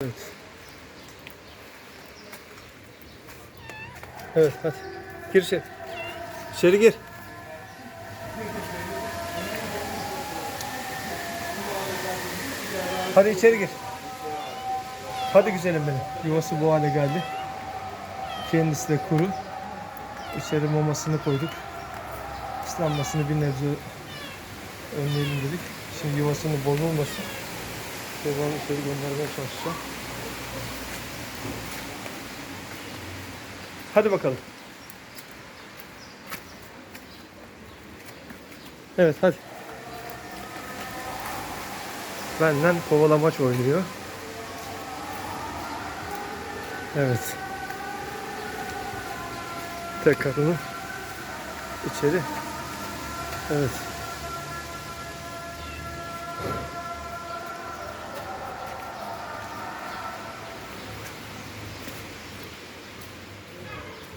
Evet. Evet, hadi. Gir içeri. İçeri gir. Hadi içeri gir. Hadi güzelim benim. Yuvası bu hale geldi. Kendisi de kuru. İçeri mamasını koyduk. Islanmasını bir nebze önleyelim dedik. Şimdi yuvasının bozulmasın. Devamlı içeri göndermeye çalışacağım. Hadi bakalım. Evet, hadi. Benden kovalamaç oynuyor. Evet. Tekrar onu içeri. Evet.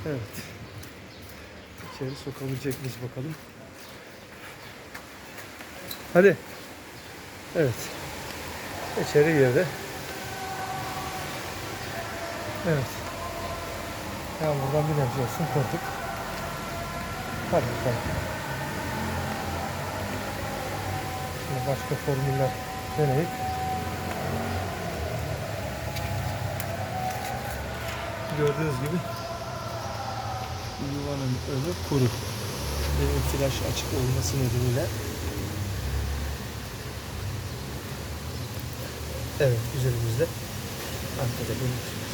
Evet. İçeri sokabilecek miyiz bakalım. Hadi. Evet. İçeri girdi. Evet. Yani buradan bir nebze olsun kırdık. Hadi bakalım. Şimdi başka formüller deneyip gördüğünüz gibi yuvanın önü kuru. Benim flaş açık olması nedeniyle evet güzelimizde arkada görünüyor.